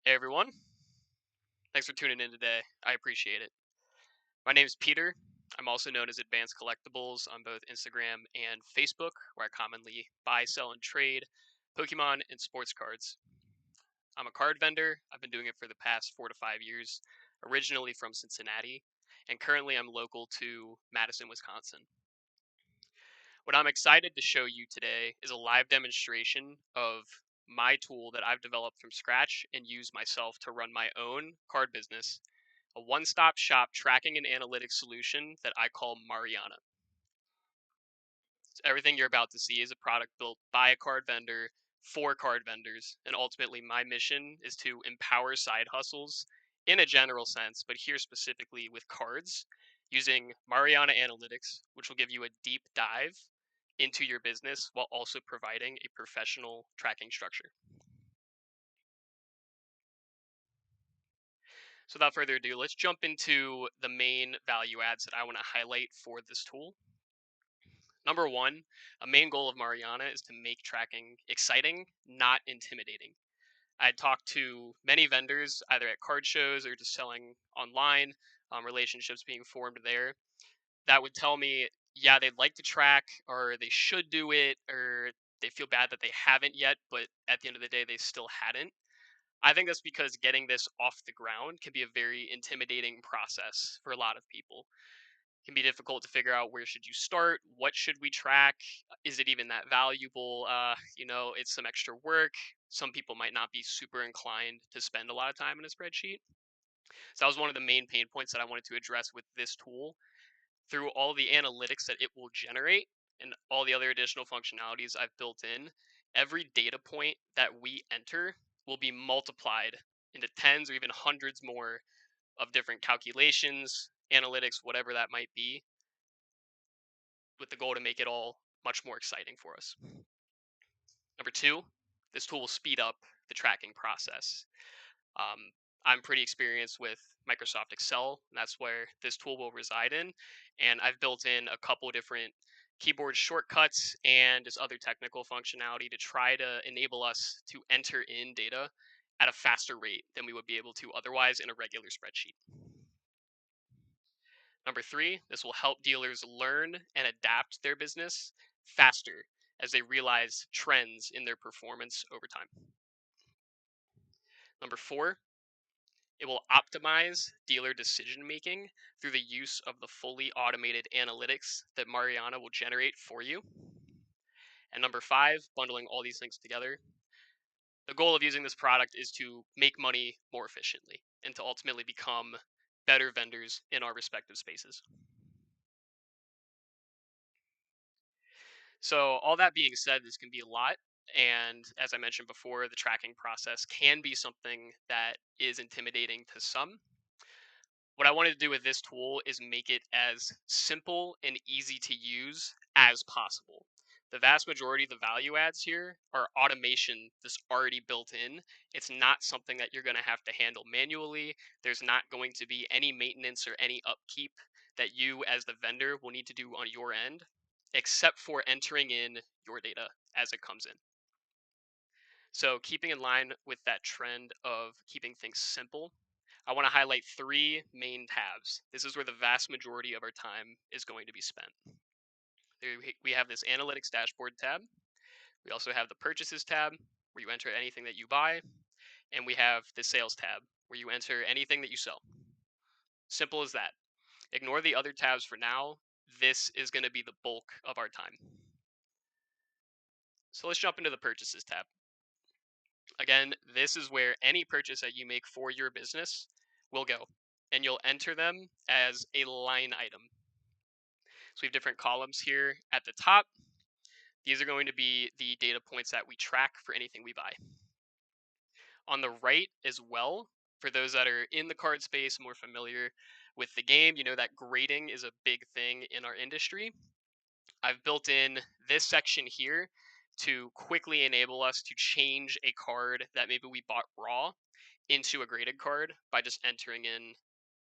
Hey everyone, thanks for tuning in today. I appreciate it. My name is Peter. I'm also known as Advanced Collectibles on both Instagram and Facebook, where I commonly buy, sell, and trade Pokemon and sports cards. I'm a card vendor. I've been doing it for the past 4 to 5 years, originally from Cincinnati, and currently I'm local to Madison, Wisconsin. What I'm excited to show you today is a live demonstration of my tool that I've developed from scratch and use myself to run my own card business, a one-stop shop tracking and analytics solution that I call Mariana. Everything you're about to see is a product built by a card vendor for card vendors, and ultimately my mission is to empower side hustles in a general sense, but here specifically with cards using Mariana Analytics, which will give you a deep dive into your business while also providing a professional tracking structure. So without further ado, let's jump into the main value adds that I want to highlight for this tool. Number one, a main goal of Mariana is to make tracking exciting, not intimidating. I talked to many vendors, either at card shows or just selling online, relationships being formed there, that would tell me, yeah, they'd like to track, or they should do it, or they feel bad that they haven't yet, but at the end of the day, they still hadn't. I think that's because getting this off the ground can be a very intimidating process for a lot of people. Can be difficult to figure out where should you start, what should we track, is it even that valuable? It's some extra work. Some people might not be super inclined to spend a lot of time in a spreadsheet. So that was one of the main pain points that I wanted to address with this tool. Through all the analytics that it will generate and all the other additional functionalities I've built in, every data point that we enter will be multiplied into tens or even hundreds more of different calculations, analytics, whatever that might be, with the goal to make it all much more exciting for us. Number two, this tool will speed up the tracking process. Um, I'm pretty experienced with Microsoft Excel, and that's where this tool will reside in. And I've built in a couple different keyboard shortcuts and just other technical functionality to try to enable us to enter in data at a faster rate than we would be able to otherwise in a regular spreadsheet. Number three, this will help dealers learn and adapt their business faster as they realize trends in their performance over time. Number four, it will optimize dealer decision making through the use of the fully automated analytics that Mariana will generate for you. And number five, bundling all these things together. The goal of using this product is to make money more efficiently and to ultimately become better vendors in our respective spaces. So, all that being said, this can be a lot. And as I mentioned before, the tracking process can be something that is intimidating to some. What I wanted to do with this tool is make it as simple and easy to use as possible. The vast majority of the value adds here are automation that's already built in. It's not something that you're going to have to handle manually. There's not going to be any maintenance or any upkeep that you, as the vendor, will need to do on your end, except for entering in your data as it comes in. So, keeping in line with that trend of keeping things simple, I want to highlight three main tabs. This is where the vast majority of our time is going to be spent. We have this analytics dashboard tab. We also have the purchases tab, where you enter anything that you buy. And we have the sales tab, where you enter anything that you sell. Simple as that. Ignore the other tabs for now. This is going to be the bulk of our time. So let's jump into the purchases tab. Again, this is where any purchase that you make for your business will go, and you'll enter them as a line item. So we have different columns here at the top. These are going to be the data points that we track for anything we buy. On the right as well, for those that are in the card space, more familiar with the game, you know that grading is a big thing in our industry. I've built in this section here to quickly enable us to change a card that maybe we bought raw into a graded card by just entering in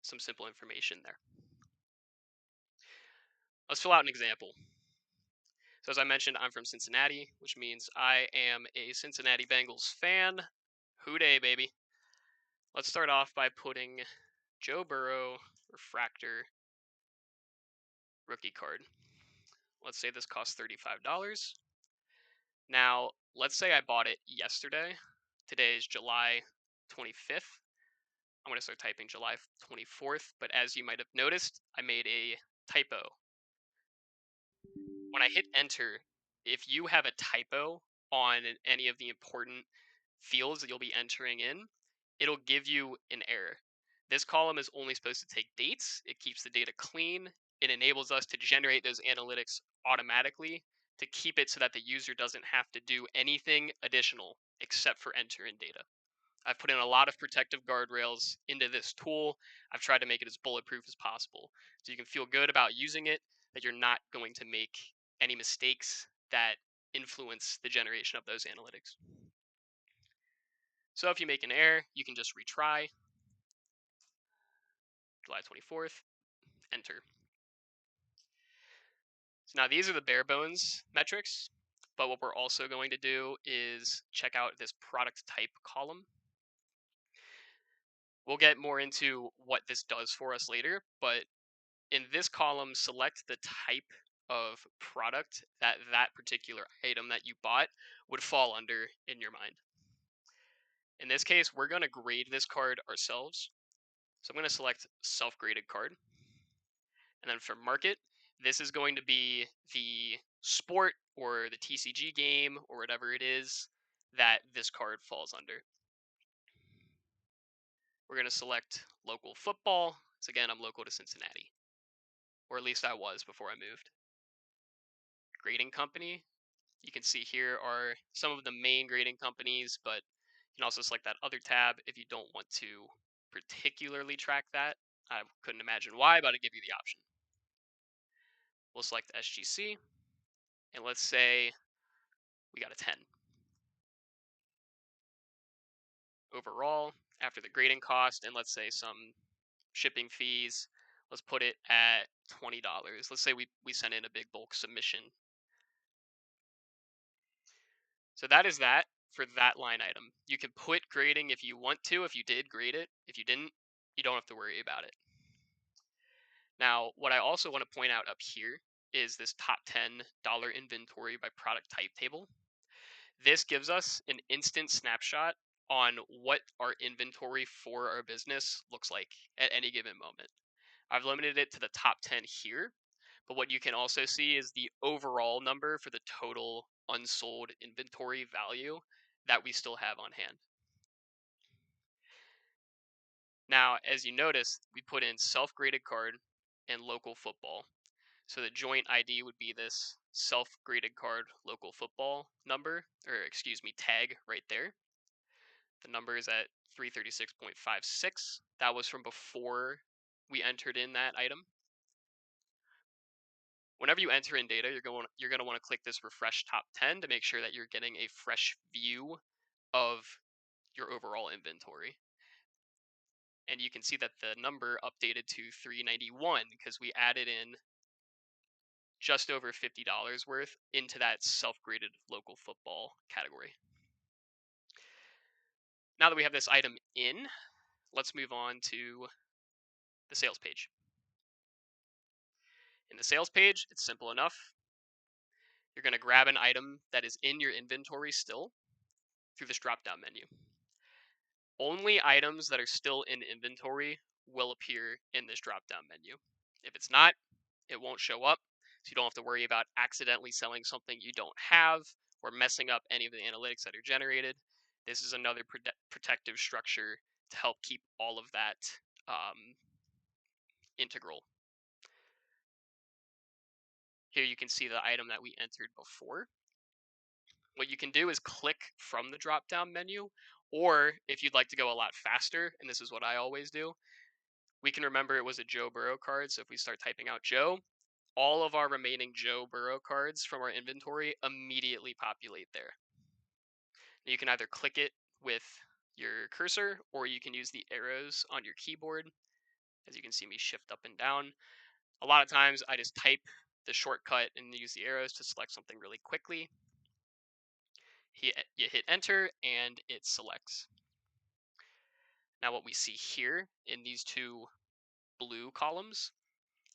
some simple information there. Let's fill out an example. So as I mentioned, I'm from Cincinnati, which means I am a Cincinnati Bengals fan. Hoo day, baby. Let's start off by putting Joe Burrow refractor rookie card. Let's say this costs $35. Now, let's say I bought it yesterday. Today is July 25th. I'm going to start typing July 24th, but as you might have noticed, I made a typo. When I hit enter, if you have a typo on any of the important fields that you'll be entering in, it'll give you an error. This column is only supposed to take dates. It keeps the data clean. It enables us to generate those analytics automatically to keep it so that the user doesn't have to do anything additional except for enter in data. I've put in a lot of protective guardrails into this tool. I've tried to make it as bulletproof as possible. So you can feel good about using it, that you're not going to make any mistakes that influence the generation of those analytics. So if you make an error, you can just retry. July 24th, enter. So now these are the bare bones metrics, but what we're also going to do is check out this product type column. We'll get more into what this does for us later, but in this column, select the type of product that that particular item that you bought would fall under in your mind. In this case, we're going to grade this card ourselves. So I'm going to select self-graded card. And then for market, this is going to be the sport or the TCG game or whatever it is that this card falls under. We're going to select local football. So again, I'm local to Cincinnati, or at least I was before I moved. Grading company. You can see here are some of the main grading companies, but you can also select that other tab if you don't want to particularly track that. I couldn't imagine why, but I'll give you the option. We'll select SGC, and let's say we got a 10. Overall, after the grading cost, and let's say some shipping fees, let's put it at $20. Let's say we sent in a big bulk submission. So that is that for that line item. You can put grading if you want to, if you did grade it. If you didn't, you don't have to worry about it. Now, what I also want to point out up here is this top $10 inventory by product type table. This gives us an instant snapshot on what our inventory for our business looks like at any given moment. I've limited it to the top 10 here, but what you can also see is the overall number for the total unsold inventory value that we still have on hand. Now, as you notice, we put in self-graded card and local football. So the joint ID would be this self-graded card local football number, or excuse me, tag right there. The number is at 336.56. That was from before we entered in that item. Whenever you enter in data, you're going to want to click this refresh top 10 to make sure that you're getting a fresh view of your overall inventory. And you can see that the number updated to 391 because we added in just over $50 worth into that self-graded local football category. Now that we have this item in, let's move on to the sales page. In the sales page, it's simple enough. You're going to grab an item that is in your inventory still through this drop-down menu. Only items that are still in inventory will appear in this drop-down menu. If it's not, it won't show up, so you don't have to worry about accidentally selling something you don't have or messing up any of the analytics that are generated. This is another protective structure to help keep all of that integral. Here you can see the item that we entered before. What you can do is click from the drop-down menu, or if you'd like to go a lot faster, and this is what I always do, we can remember it was a Joe Burrow card, so if we start typing out Joe, all of our remaining Joe Burrow cards from our inventory immediately populate there. You can either click it with your cursor, or you can use the arrows on your keyboard. As you can see me shift up and down. A lot of times I just type the shortcut and use the arrows to select something really quickly. You hit enter and it selects. Now what we see here in these two blue columns,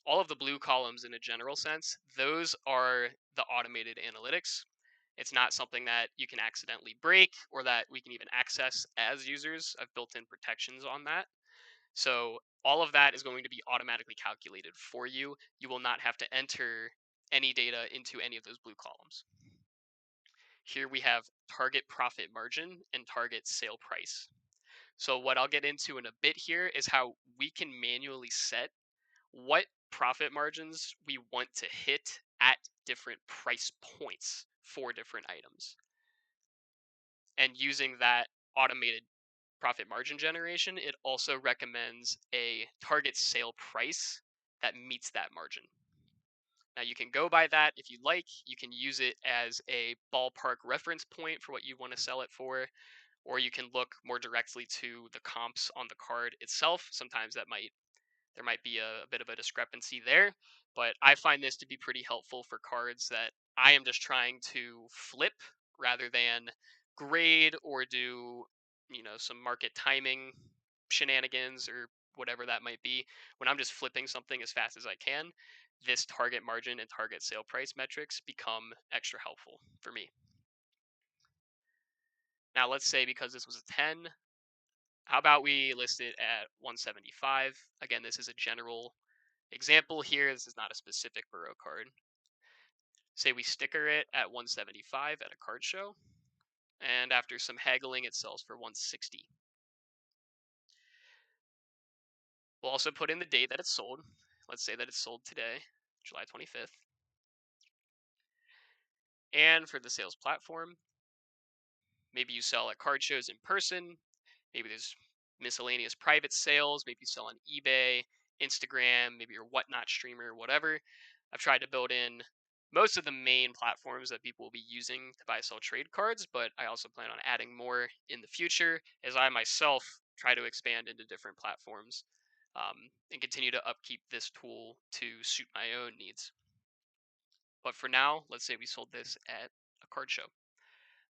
all of the blue columns in a general sense, those are the automated analytics. It's not something that you can accidentally break or that we can even access as users. I've built in protections on that. So all of that is going to be automatically calculated for you. You will not have to enter any data into any of those blue columns. Here we have target profit margin and target sale price. So what I'll get into in a bit here is how we can manually set what profit margins we want to hit at different price points for different items. And using that automated profit margin generation, it also recommends a target sale price that meets that margin. Now you can go by that if you like. You can use it as a ballpark reference point for what you want to sell it for, or you can look more directly to the comps on the card itself. Sometimes there might be a bit of a discrepancy there, but I find this to be pretty helpful for cards that I am just trying to flip rather than grade or do, some market timing shenanigans or whatever that might be. When I'm just flipping something as fast as I can, this target margin and target sale price metrics become extra helpful for me. Now, let's say because this was a 10, how about we list it at 175? Again, this is a general example here. This is not a specific burrow card. Say we sticker it at 175 at a card show, and after some haggling, it sells for 160. We'll also put in the date that it's sold. Let's say that it's sold today, July 25th. And for the sales platform, maybe you sell at card shows in person. Maybe there's miscellaneous private sales. Maybe you sell on eBay, Instagram, maybe your whatnot streamer, whatever. I've tried to build in most of the main platforms that people will be using to buy sell trade cards, but I also plan on adding more in the future as I myself try to expand into different platforms and continue to upkeep this tool to suit my own needs. But for now, let's say we sold this at a card show.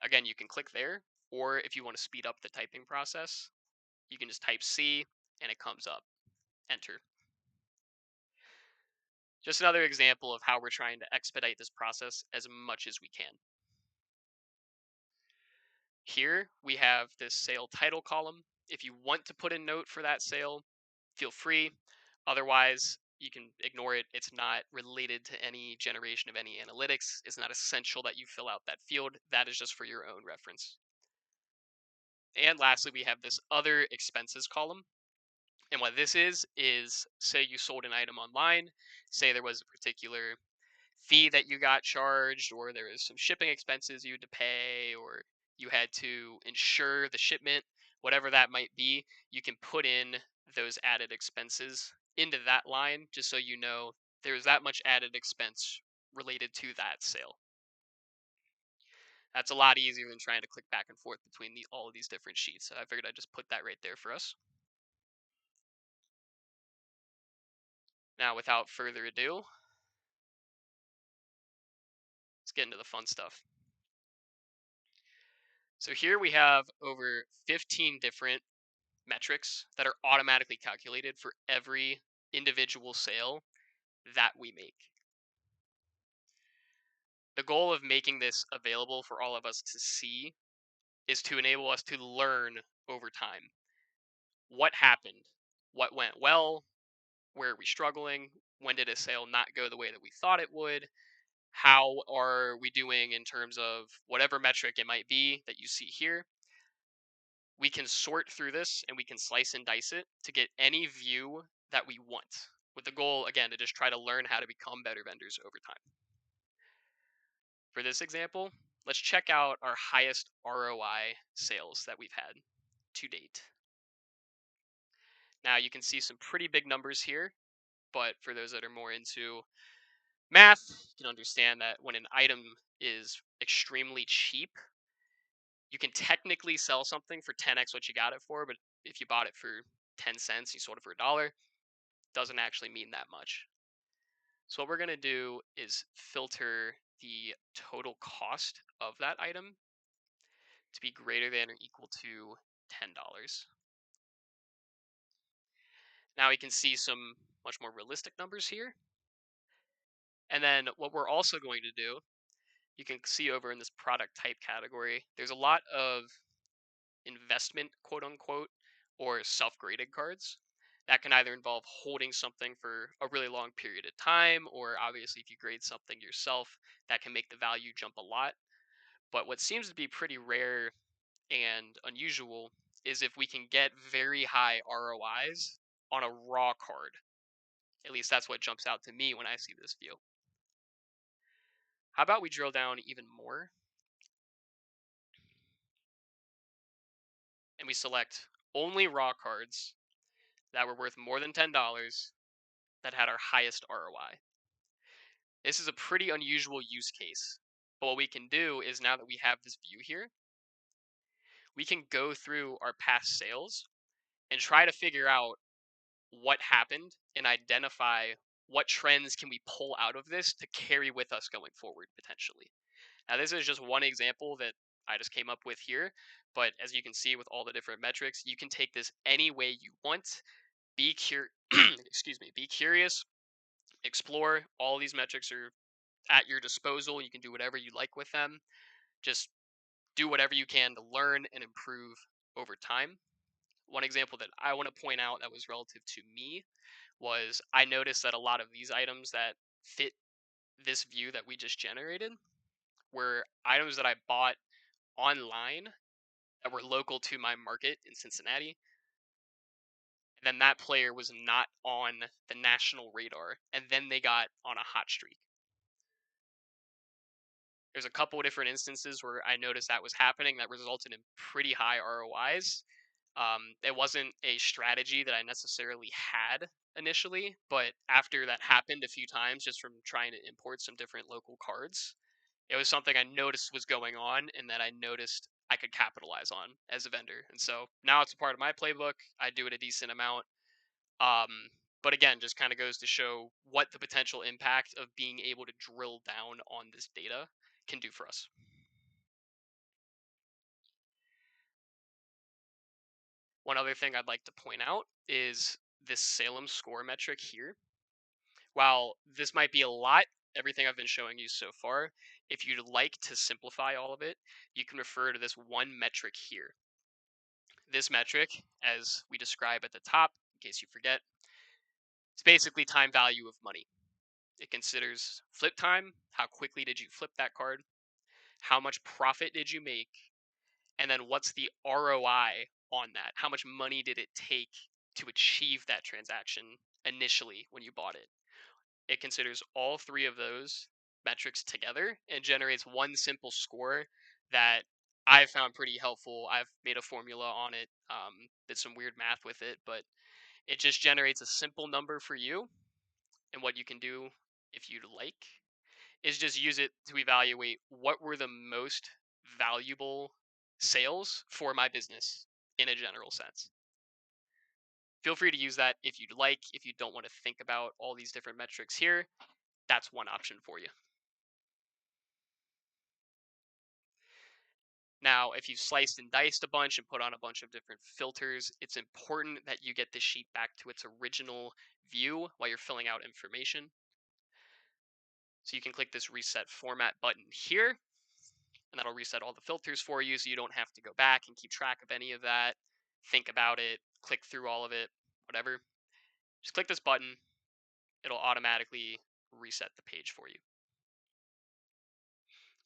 Again, you can click there, or if you want to speed up the typing process, you can just type C and it comes up. Enter. Just another example of how we're trying to expedite this process as much as we can. Here we have this sale title column. If you want to put a note for that sale, feel free. Otherwise, you can ignore it. It's not related to any generation of any analytics. It's not essential that you fill out that field. That is just for your own reference. And lastly, we have this other expenses column. And what this is say you sold an item online, say there was a particular fee that you got charged, or there is some shipping expenses you had to pay, or you had to insure the shipment, whatever that might be, you can put in those added expenses into that line just so you know there's that much added expense related to that sale. That's a lot easier than trying to click back and forth between all of these different sheets. So I figured I'd just put that right there for us. Now, without further ado, let's get into the fun stuff. So here we have over 15 different metrics that are automatically calculated for every individual sale that we make. The goal of making this available for all of us to see is to enable us to learn over time. What happened? What went well? Where are we struggling? When did a sale not go the way that we thought it would? How are we doing in terms of whatever metric it might be that you see here? We can sort through this and we can slice and dice it to get any view that we want, with the goal, again, to just try to learn how to become better vendors over time. For this example, let's check out our highest ROI sales that we've had to date. Now, you can see some pretty big numbers here, but for those that are more into math, you can understand that when an item is extremely cheap, you can technically sell something for 10x what you got it for, but if you bought it for 10 cents, you sold it for $1, doesn't actually mean that much. So what we're going to do is filter the total cost of that item to be greater than or equal to $10. Now we can see some much more realistic numbers here. And then what we're also going to do, you can see over in this product type category, there's a lot of investment, quote unquote, or self graded cards. That can either involve holding something for a really long period of time, or obviously, if you grade something yourself, that can make the value jump a lot. But what seems to be pretty rare and unusual is if we can get very high ROIs on a raw card. At least that's what jumps out to me when I see this view. How about we drill down even more and we select only raw cards that were worth more than $10 that had our highest ROI. This is a pretty unusual use case. But what we can do is now that we have this view here, we can go through our past sales and try to figure out what happened and identify what trends can we pull out of this to carry with us going forward potentially. Now, this is just one example that I just came up with here, but as you can see with all the different metrics, you can take this any way you want. Excuse me, be curious, explore. All these metrics are at your disposal. You can do whatever you like with them. Just do whatever you can to learn and improve over time. One example that I want to point out that was relative to me was I noticed that a lot of these items that fit this view that we just generated were items that I bought online that were local to my market in Cincinnati. And then that player was not on the national radar, and then they got on a hot streak. There's a couple of different instances where I noticed that was happening that resulted in pretty high ROIs. It wasn't a strategy that I necessarily had initially, but after that happened a few times, just from trying to import some different local cards, it was something I noticed was going on and that I noticed I could capitalize on as a vendor. And so now it's a part of my playbook. I do it a decent amount. Um, but again, just kind of goes to show what the potential impact of being able to drill down on this data can do for us. One other thing I'd like to point out is this Salem score metric here. While this might be a lot, everything I've been showing you so far, if you'd like to simplify all of it, you can refer to this one metric here. This metric, as we describe at the top, in case you forget, it's basically time value of money. It considers flip time, how quickly did you flip that card, how much profit did you make, and then what's the ROI on that? How much money did it take to achieve that transaction initially when you bought it? It considers all three of those metrics together and generates one simple score that I've found pretty helpful. I've made a formula on it, did some weird math with it, but it just generates a simple number for you. And what you can do if you'd like is just use it to evaluate what were the most valuable sales for my business in a general sense. Feel free to use that if you'd like. If you don't want to think about all these different metrics here, that's one option for you. Now, if you've sliced and diced a bunch and put on a bunch of different filters, it's important that you get the sheet back to its original view while you're filling out information. So you can click this reset format button here, and that'll reset all the filters for you so you don't have to go back and keep track of any of that, think about it, click through all of it, whatever. Just click this button, it'll automatically reset the page for you.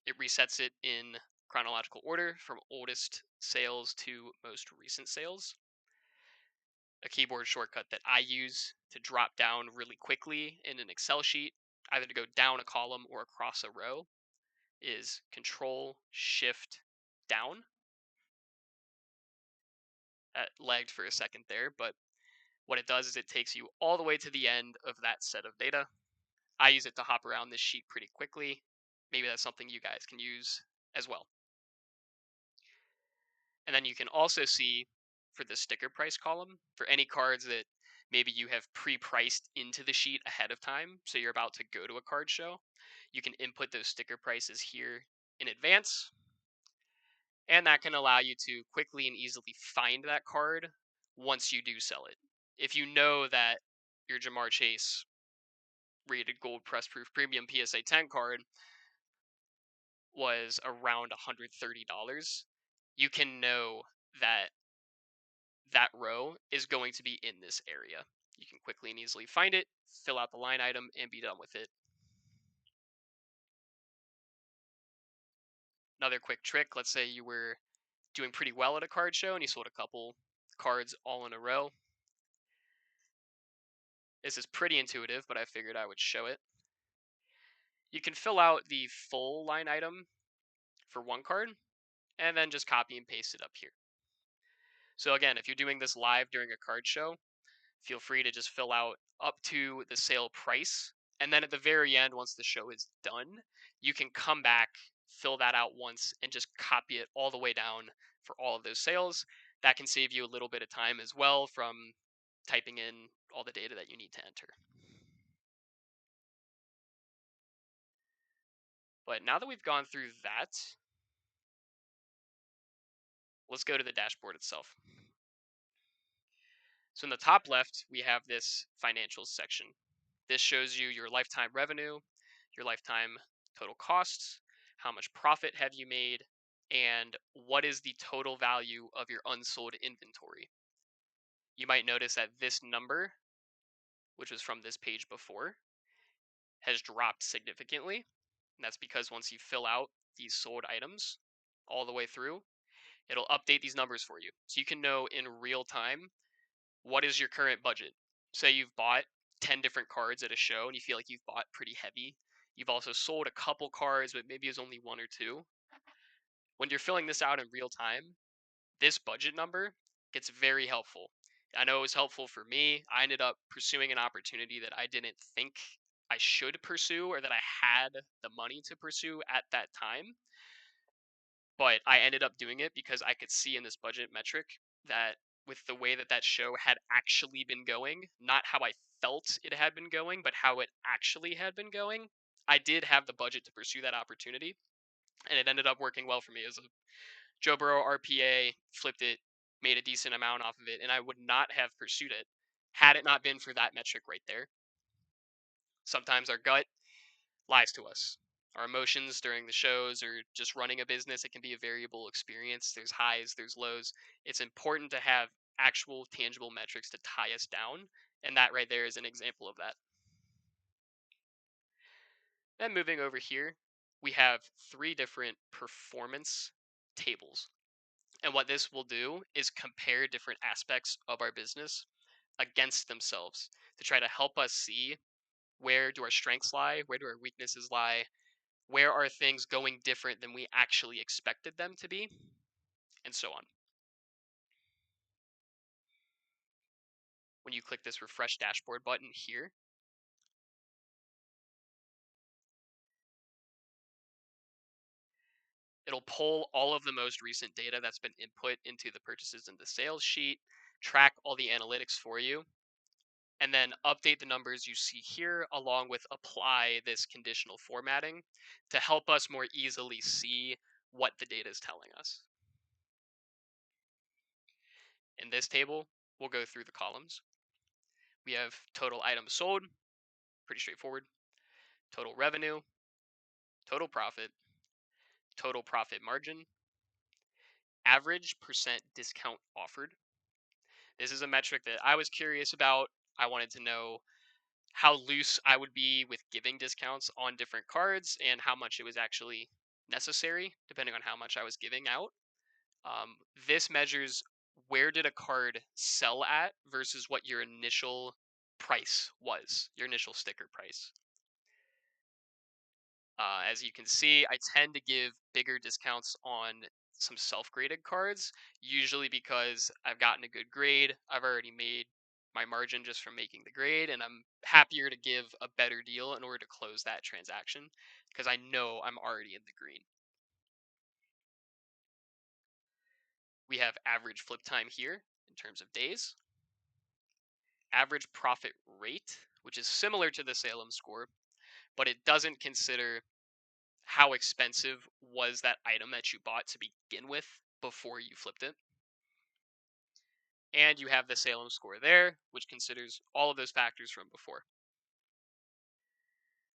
It resets it in chronological order from oldest sales to most recent sales. A keyboard shortcut that I use to drop down really quickly in an Excel sheet, either to go down a column or across a row, is Control Shift Down. That lagged for a second there, but what it does is it takes you all the way to the end of that set of data. I use it to hop around this sheet pretty quickly. Maybe that's something you guys can use as well. And then you can also see for the sticker price column, for any cards that maybe you have pre-priced into the sheet ahead of time, so you're about to go to a card show, you can input those sticker prices here in advance, and that can allow you to quickly and easily find that card once you do sell it. if you know that your Jamar Chase rated gold press proof premium PSA 10 card was around $130, you can know that that row is going to be in this area. You can quickly and easily find it, fill out the line item, and be done with it. Another quick trick, let's say you were doing pretty well at a card show and you sold a couple cards all in a row. This is pretty intuitive, but I figured I would show it. You can fill out the full line item for one card and then just copy and paste it up here. So again, if you're doing this live during a card show, feel free to just fill out up to the sale price. And then at the very end, once the show is done, you can come back, fill that out once, and just copy it all the way down for all of those sales. That can save you a little bit of time as well from typing in all the data that you need to enter. But now that we've gone through that, let's go to the dashboard itself. So in the top left, we have this financials section. This shows you your lifetime revenue, your lifetime total costs, how much profit have you made, and what is the total value of your unsold inventory. You might notice that this number, which was from this page before, has dropped significantly. And that's because once you fill out these sold items all the way through, it'll update these numbers for you. So you can know in real time what is your current budget. Say you've bought 10 different cards at a show and you feel like you've bought pretty heavy. You've also sold a couple cards, but maybe it's only one or two. When you're filling this out in real time, this budget number gets very helpful. I know it was helpful for me. I ended up pursuing an opportunity that I didn't think I should pursue or that I had the money to pursue at that time. But I ended up doing it because I could see in this budget metric that with the way that that show had actually been going, not how I felt it had been going, but how it actually had been going, I did have the budget to pursue that opportunity. And it ended up working well for me as a Joe Burrow RPA, flipped it, made a decent amount off of it, and I would not have pursued it had it not been for that metric right there. Sometimes our gut lies to us. Our emotions during the shows or just running a business, it can be a variable experience. There's highs, there's lows. It's important to have actual tangible metrics to tie us down. And that right there is an example of that. Then moving over here, we have 3 different performance tables. And what this will do is compare different aspects of our business against themselves to try to help us see where do our strengths lie, where do our weaknesses lie, where are things going different than we actually expected them to be, and so on. When you click this refresh dashboard button here, it'll pull all of the most recent data that's been input into the purchases and the sales sheet, track all the analytics for you, and then update the numbers you see here along with apply this conditional formatting to help us more easily see what the data is telling us. In this table, we'll go through the columns. We have total items sold, pretty straightforward, total revenue, total profit margin, average percent discount offered. This is a metric that I was curious about. I wanted to know how loose I would be with giving discounts on different cards and how much it was actually necessary, depending on how much I was giving out. This measures where did a card sell at versus what your initial price was, your initial sticker price. As you can see, I tend to give bigger discounts on some self-graded cards, usually because I've gotten a good grade. I've already made my margin just from making the grade, and I'm happier to give a better deal in order to close that transaction because I know I'm already in the green. We have average flip time here in terms of days, average profit rate, which is similar to the Salem score, but it doesn't consider how expensive was that item that you bought to begin with before you flipped it. And you have the Salem score there, which considers all of those factors from before.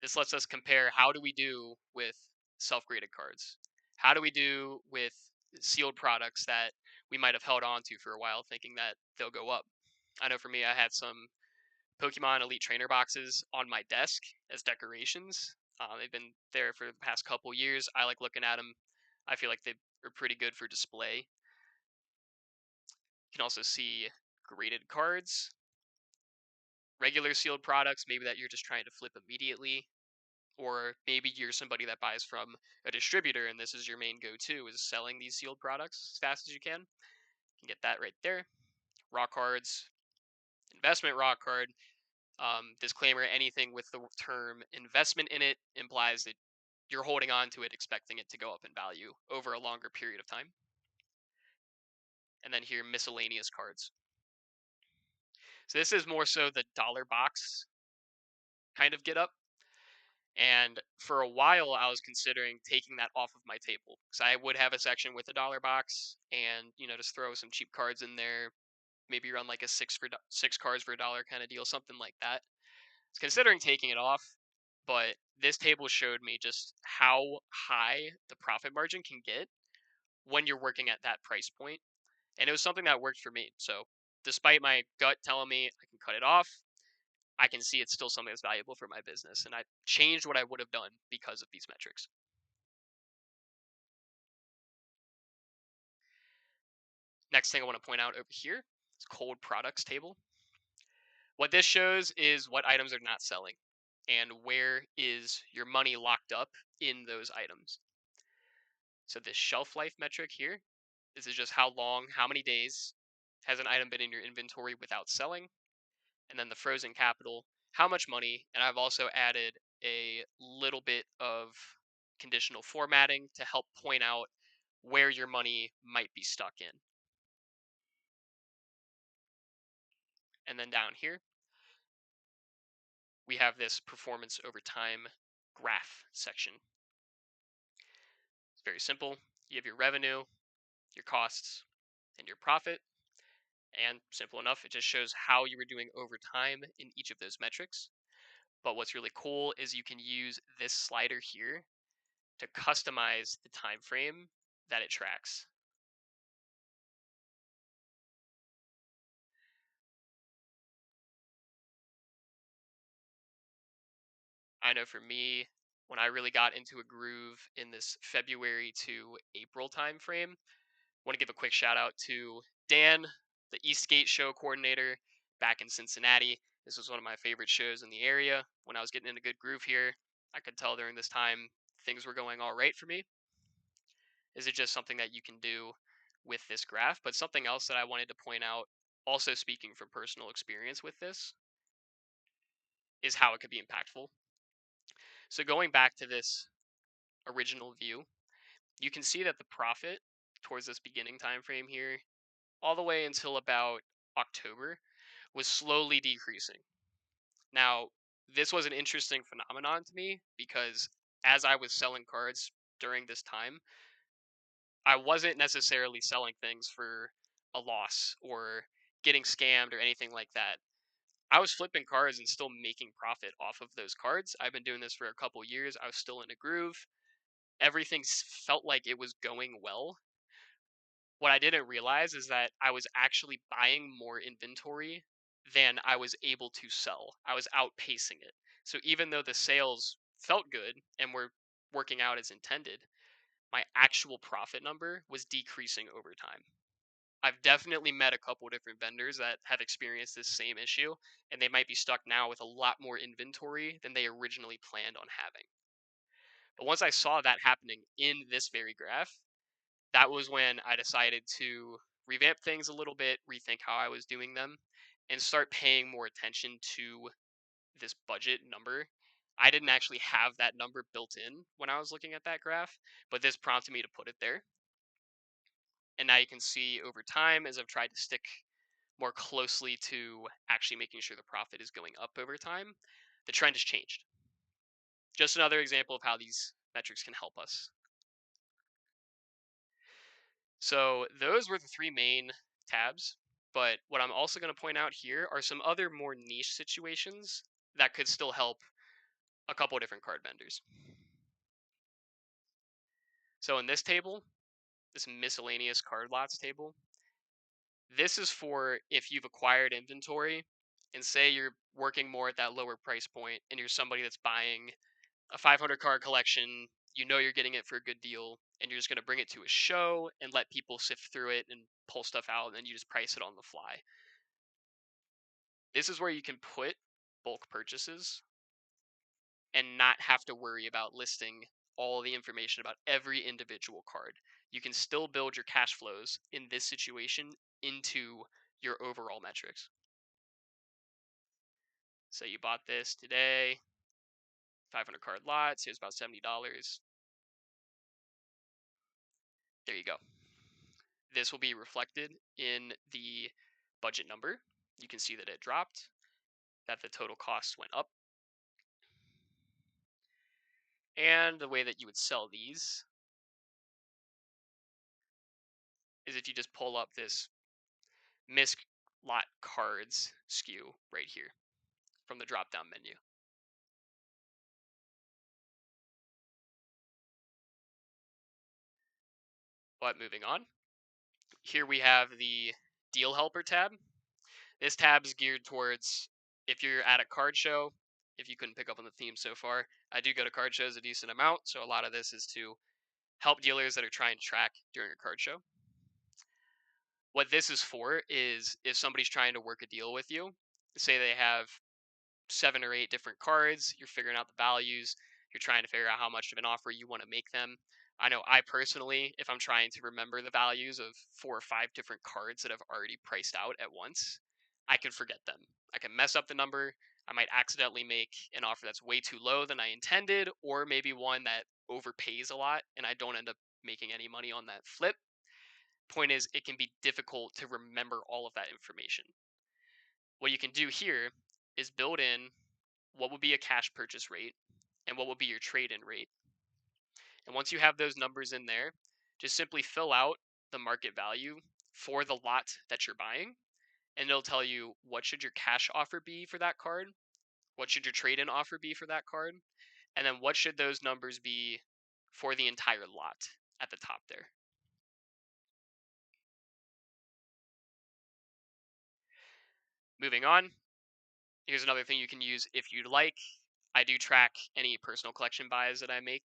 This lets us compare how do we do with self-graded cards? How do we do with sealed products that we might have held on to for a while thinking that they'll go up? I know for me, I had some Pokemon Elite Trainer boxes on my desk as decorations. They've been there for the past couple years. I like looking at them. I feel like they are pretty good for display. You can also see graded cards, regular sealed products, maybe that you're just trying to flip immediately, or maybe you're somebody that buys from a distributor and this is your main go-to is selling these sealed products as fast as you can. You can get that right there. Raw cards, investment raw card. Disclaimer: anything with the term investment in it implies that you're holding on to it, expecting it to go up in value over a longer period of time. And then here, miscellaneous cards. So this is more so the dollar box kind of get up. And for a while, I was considering taking that off of my table because I would have a section with a dollar box, and just throw some cheap cards in there, maybe run like a six cards for a dollar kind of deal, something like that. I was considering taking it off, but this table showed me just how high the profit margin can get when you're working at that price point, and it was something that worked for me. So, despite my gut telling me I can cut it off, I can see it's still something that's valuable for my business, and I changed what I would have done because of these metrics. Next thing I want to point out over here is cold products table. What this shows is what items are not selling and where is your money locked up in those items. So this shelf life metric here, this is just how long, how many days has an item been in your inventory without selling. And then the frozen capital, how much money. And I've also added a little bit of conditional formatting to help point out where your money might be stuck in. And then down here, we have this performance over time graph section. It's very simple. You have your revenue, your costs, and your profit. And simple enough, it just shows how you were doing over time in each of those metrics. But what's really cool is you can use this slider here to customize the time frame that it tracks. I know for me, when I really got into a groove in this February to April time frame, I want to give a quick shout out to Dan, the Eastgate show coordinator back in Cincinnati. This was one of my favorite shows in the area. When I was getting in a good groove here, I could tell during this time things were going all right for me. Is it just something that you can do with this graph? But something else that I wanted to point out, also speaking from personal experience with this, is how it could be impactful. So going back to this original view, you can see that the profit towards this beginning time frame here, all the way until about October, was slowly decreasing. Now, this was an interesting phenomenon to me because as I was selling cards during this time, I wasn't necessarily selling things for a loss or getting scammed or anything like that. I was flipping cards and still making profit off of those cards. I've been doing this for a couple years. I was still in a groove. Everything felt like it was going well. What I didn't realize is that I was actually buying more inventory than I was able to sell. I was outpacing it. So even though the sales felt good and were working out as intended, my actual profit number was decreasing over time. I've definitely met a couple different vendors that have experienced this same issue, and they might be stuck now with a lot more inventory than they originally planned on having. But once I saw that happening in this very graph, that was when I decided to revamp things a little bit, rethink how I was doing them, and start paying more attention to this budget number. I didn't actually have that number built in when I was looking at that graph, but this prompted me to put it there. And now you can see over time, as I've tried to stick more closely to actually making sure the profit is going up over time, the trend has changed. Just another example of how these metrics can help us. So those were the three main tabs. But what I'm also going to point out here are some other more niche situations that could still help a couple of different card vendors. So in this table, this miscellaneous card lots table, this is for if you've acquired inventory and say you're working more at that lower price point and you're somebody that's buying a 500 card collection, you know you're getting it for a good deal, and you're just going to bring it to a show and let people sift through it and pull stuff out, and then you just price it on the fly. This is where you can put bulk purchases and not have to worry about listing all the information about every individual card. You can still build your cash flows in this situation into your overall metrics. So you bought this today, 500 card lot, saves about $70. There you go. This will be reflected in the budget number. You can see that it dropped, that the total cost went up. And the way that you would sell these is if you just pull up this misc lot cards SKU right here from the drop down menu. But moving on, here we have the deal helper tab. This tab is geared towards if you're at a card show. If you couldn't pick up on the theme so far, I do go to card shows a decent amount, so a lot of this is to help dealers that are trying to track during a card show. What this is for is if somebody's trying to work a deal with you, say they have 7 or 8 different cards, you're figuring out the values, you're trying to figure out how much of an offer you want to make them. I know I personally, if I'm trying to remember the values of 4 or 5 different cards that I've already priced out at once, I can forget them. I can mess up the number. I might accidentally make an offer that's way too low than I intended, or maybe one that overpays a lot and I don't end up making any money on that flip. Point is, it can be difficult to remember all of that information. What you can do here is build in what would be a cash purchase rate and what would be your trade in rate. And once you have those numbers in there, just simply fill out the market value for the lot that you're buying, and it'll tell you what should your cash offer be for that card, what should your trade in offer be for that card, and then what should those numbers be for the entire lot at the top there. Moving on, here's another thing you can use if you'd like. I do track any personal collection buys that I make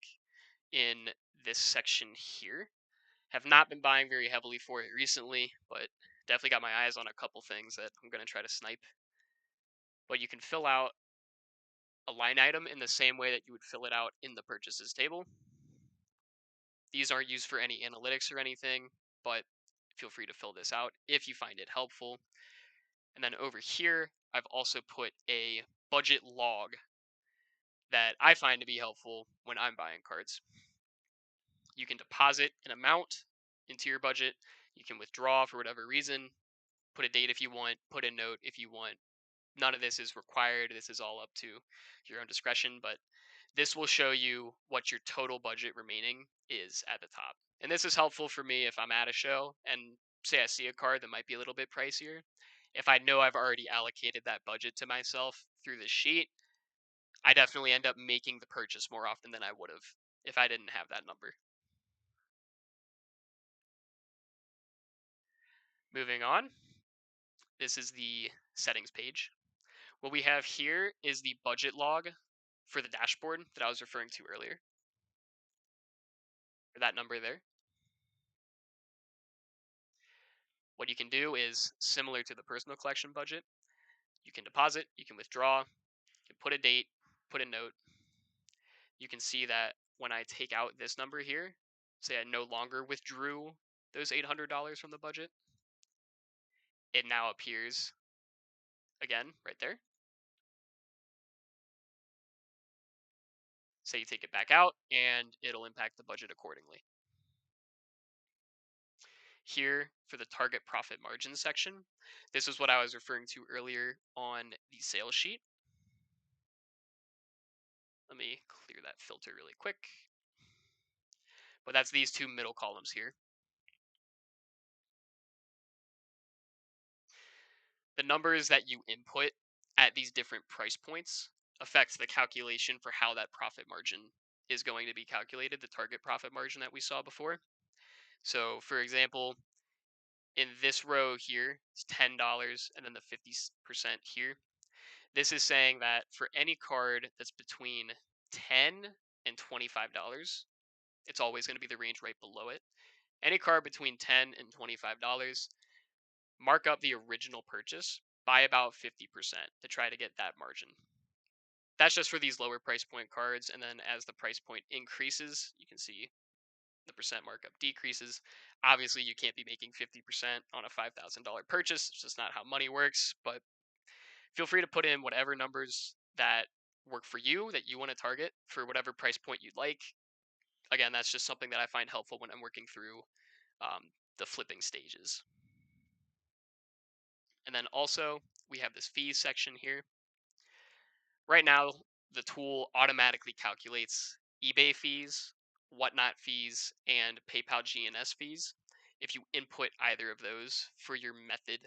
in this section here. Have not been buying very heavily for it recently, but definitely got my eyes on a couple things that I'm going to try to snipe. But you can fill out a line item in the same way that you would fill it out in the purchases table. These aren't used for any analytics or anything, but feel free to fill this out if you find it helpful. And then over here, I've also put a budget log that I find to be helpful when I'm buying cards. You can deposit an amount into your budget. You can withdraw for whatever reason, put a date if you want, put a note if you want. None of this is required. This is all up to your own discretion, but this will show you what your total budget remaining is at the top. And this is helpful for me if I'm at a show and say I see a card that might be a little bit pricier. If I know I've already allocated that budget to myself through this sheet, I definitely end up making the purchase more often than I would have if I didn't have that number. Moving on, this is the settings page. What we have here is the budget log for the dashboard that I was referring to earlier, for that number there. What you can do is similar to the personal collection budget. You can deposit, you can withdraw, you can put a date, put a note. You can see that when I take out this number here, say I no longer withdrew those $800 from the budget, it now appears again right there. Say you take it back out and it'll impact the budget accordingly. Here for the target profit margin section, this is what I was referring to earlier on the sales sheet. Let me clear that filter really quick. But that's these two middle columns here. The numbers that you input at these different price points affect the calculation for how that profit margin is going to be calculated, the target profit margin that we saw before. So, for example, in this row here, it's $10 and then the 50% here. This is saying that for any card that's between 10 and $25, it's always going to be the range right below it. Any card between 10 and $25, mark up the original purchase by about 50% to try to get that margin. That's just for these lower price point cards, and then as the price point increases, you can see the percent markup decreases. Obviously, you can't be making 50% on a $5,000 purchase. It's just not how money works, but feel free to put in whatever numbers that work for you that you want to target for whatever price point you'd like. Again, that's just something that I find helpful when I'm working through the flipping stages. And then also, we have this fees section here. Right now, the tool automatically calculates eBay fees, Whatnot fees, and PayPal GNS fees if you input either of those for your method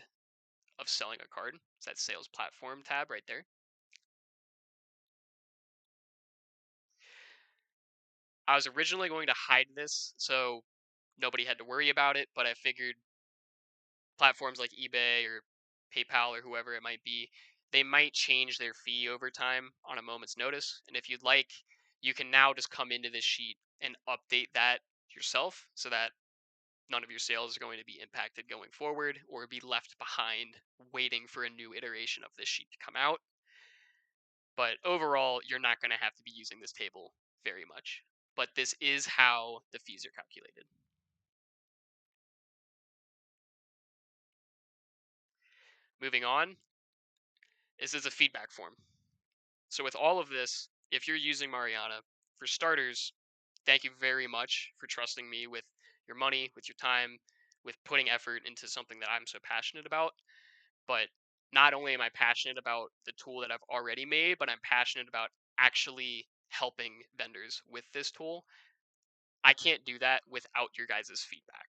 of selling a card. It's that sales platform tab right there. I was originally going to hide this so nobody had to worry about it, but I figured platforms like eBay or PayPal or whoever it might be, they might change their fee over time on a moment's notice. And if you'd like, you can now just come into this sheet and update that yourself so that none of your sales are going to be impacted going forward or be left behind waiting for a new iteration of this sheet to come out. But overall, you're not going to have to be using this table very much. But this is how the fees are calculated. Moving on, this is a feedback form. So with all of this, if you're using Mariana, for starters, thank you very much for trusting me with your money, with your time, with putting effort into something that I'm so passionate about. But not only am I passionate about the tool that I've already made, but I'm passionate about actually helping vendors with this tool. I can't do that without your guys' feedback.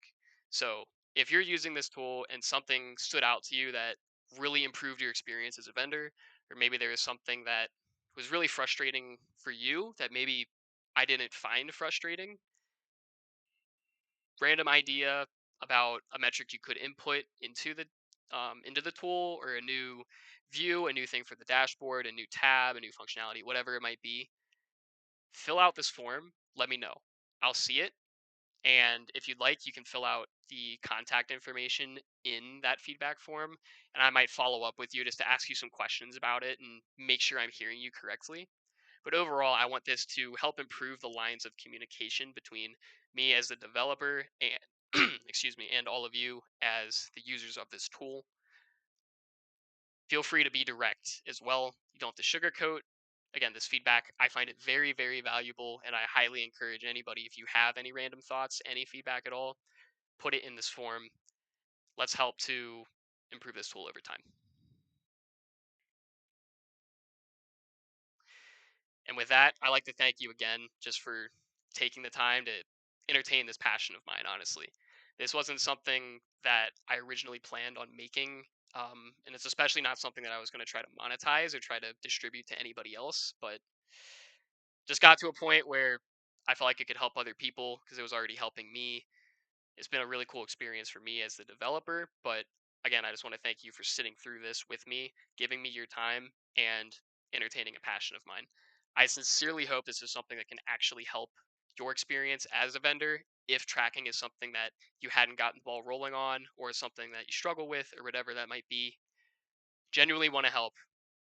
So if you're using this tool and something stood out to you that really improved your experience as a vendor, or maybe there is something that was really frustrating for you that maybe I didn't find frustrating, random idea about a metric you could input into the tool, or a new view, a new thing for the dashboard, a new tab, a new functionality, whatever it might be, fill out this form. Let me know. I'll see it. And if you'd like, you can fill out the contact information in that feedback form. And I might follow up with you just to ask you some questions about it and make sure I'm hearing you correctly. But overall, I want this to help improve the lines of communication between me as the developer and excuse me, and all of you as the users of this tool. Feel free to be direct as well. You don't have to sugarcoat. Again, this feedback, I find it very, very valuable, and I highly encourage anybody, if you have any random thoughts, any feedback at all, put it in this form. Let's help to improve this tool over time. And with that, I'd like to thank you again just for taking the time to entertain this passion of mine, honestly. This wasn't something that I originally planned on making, and it's especially not something that I was going to try to monetize or try to distribute to anybody else, but just got to a point where I felt like it could help other people because it was already helping me. It's been a really cool experience for me as the developer, but again, I just want to thank you for sitting through this with me, giving me your time, and entertaining a passion of mine. I sincerely hope this is something that can actually help your experience as a vendor if tracking is something that you hadn't gotten the ball rolling on, or something that you struggle with, or whatever that might be. Genuinely want to help.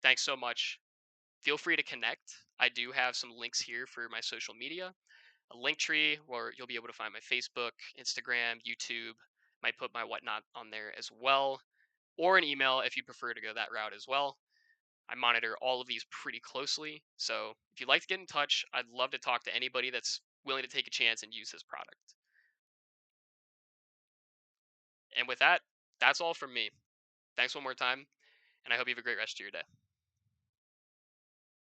Thanks so much. Feel free to connect. I do have some links here for my social media, a link tree where you'll be able to find my Facebook, Instagram, YouTube. Might put my Whatnot on there as well, or an email if you prefer to go that route as well. I monitor all of these pretty closely. So if you'd like to get in touch, I'd love to talk to anybody that's willing to take a chance and use this product. And with that, that's all from me. Thanks one more time, and I hope you have a great rest of your day.